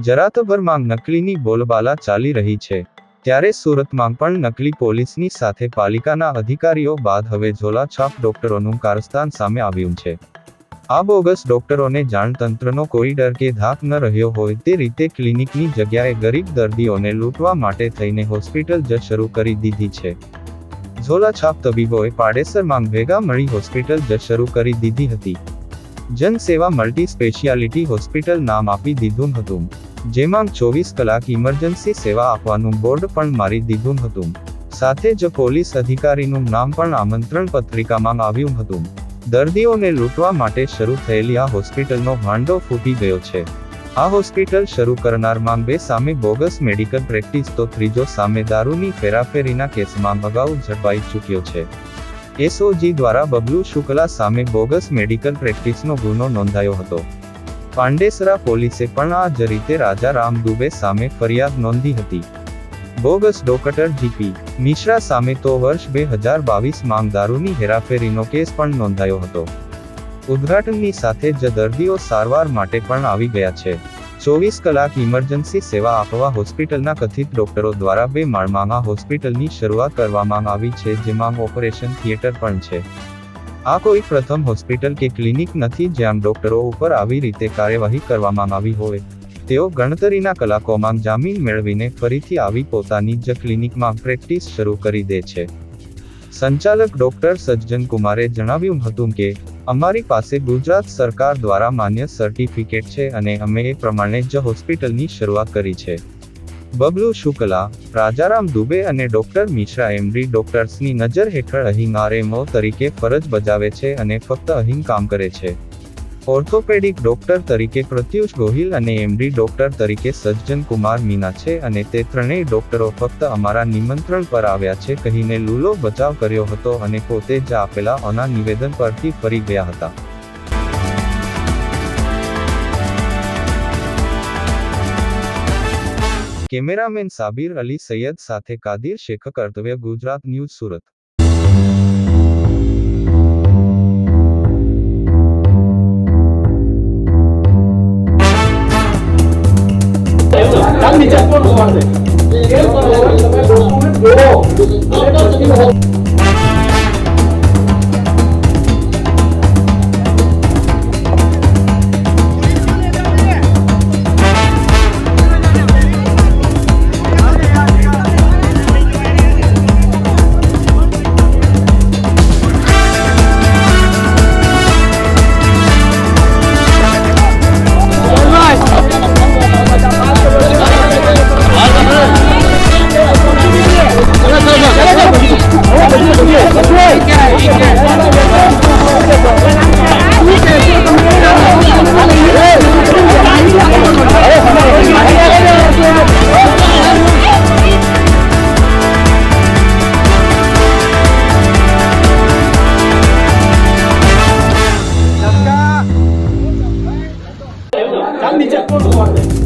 જરાતભરમાં નકલીની બોલબાલા ચાલી રહી છે, ત્યારે સુરતમાં પણ નકલી પોલીસની સાથે પાલિકાના અધિકારીઓ બાદ હવે ઝોલાછાપ ડોક્ટરોનું કારસ્તાન સામે આવ્યું છે। આ બોગસ ડોક્ટરોને જાણ તંત્રનો કોઈ ડર કે ધાક ન રહ્યો હોય તે રીતે ક્લિનિકની જગ્યાએ ગરીબ દર્દીઓને લૂંટવા માટે થઈને હોસ્પિટલ જ શરૂ કરી દીધી છે। ઝોલાછાપ તબીબોએ પાડેસરમાં ભેગા મળી હોસ્પિટલ જ શરૂ કરી દીધી હતી। જનસેવા મલ્ટી સ્પેશિયાલિટી હોસ્પિટલ નામ આપી દીધું હતું, જેમાં 24 કલાક ઇમરજન્સી સેવા આપવાનું બોર્ડ પણ મારી દીધું હતું। સાથે જ પોલીસ અધિકારીનું નામ પણ આમંત્રણ પત્રિકામાં આવ્યું હતું। દર્દીઓને લૂંટવા માટે શરૂ થયેલી આ હોસ્પિટલનો ભાંડો ફૂટી ગયો છે। આ હોસ્પિટલ શરૂ કરનારમાં 2 સામે બોગસ મેડિકલ પ્રેક્ટિસ તો ત્રીજો સામે દારૂની ફેરાફેરીના કેસમાં અગાઉ ઝડપાઈ ચૂક્યો છે। એસઓજી દ્વારા બબલુ શુક્લા સામે બોગસ મેડિકલ પ્રેક્ટિસનો ગુનો નોંધાયો હતો। પાંડેસરા પોલીસે પણ આ જ રીતે રાજારામ દુબે સામે ફરિયાદ નોંધી હતી। બોગસ ડોક્ટર જીપી મિશ્રા સામે તો વર્ષ 2022માં દારૂની હેરાફેરીનો કેસ પણ નોંધાયો હતો। ઉદ્ઘાટનની સાથે જ દર્દીઓ સારવાર માટે પણ આવી ગયા છે। 24 કલાક ઇમરજન્સી સેવા આપવા હોસ્પિટલના કથિત ડોક્ટરો દ્વારા 2 માળમાં આ હોસ્પિટલની શરૂઆત કરવામાં આવી છે, જેમાં ઓપરેશન થિયેટર પણ છે। આ કોઈ પ્રથમ હોસ્પિટલ કે ક્લિનિક નથી જ્યાં ડોક્ટરો ઉપર આવી રીતે કાર્યવાહી કરવામાં આવી હોય। તેઓ ગણતરીના કલાકોમાં જામીન મેળવીને ફરીથી આવી પોતાની જ ક્લિનિકમાં પ્રેક્ટિસ શરૂ કરી દે છે। સંચાલક ડોક્ટર સજ્જન કુમારે જણાવ્યું હતું કે અમારી પાસે ગુજરાત સરકાર દ્વારા માન્ય સર્ટિફિકેટ છે અને અમે એ પ્રમાણે જ હોસ્પિટલની શરૂઆત કરી છે। બબલુ શુક્લા, રાજારામ દુબે અને ડોક્ટર મિશ્રા એમડી ડોક્ટર્સની નજર હેઠળ અહીં આરએમઓ તરીકે ફરજ બજાવે છે અને ફક્ત અહીં કામ કરે છે। ઓર્થોપેડિક ડોક્ટર તરીકે પ્રત્યુષ ગોહિલ અને એમડી ડોક્ટર તરીકે સજ્જન કુમાર મીના છે અને તે ત્રણેય ડોક્ટરો ફક્ત અમારા નિમંત્રણ પર આવ્યા છે કહીને લૂલો બચાવ કર્યો હતો અને પોતે જ આપેલા ઓના નિવેદન પરથી ફરી ગયા હતા। કેમેરામેન સાબિર અલી સૈયદ સાથે કાદિર શેખ, કર્તવ્ય ગુજરાત ન્યૂઝ, સુરત। नीचे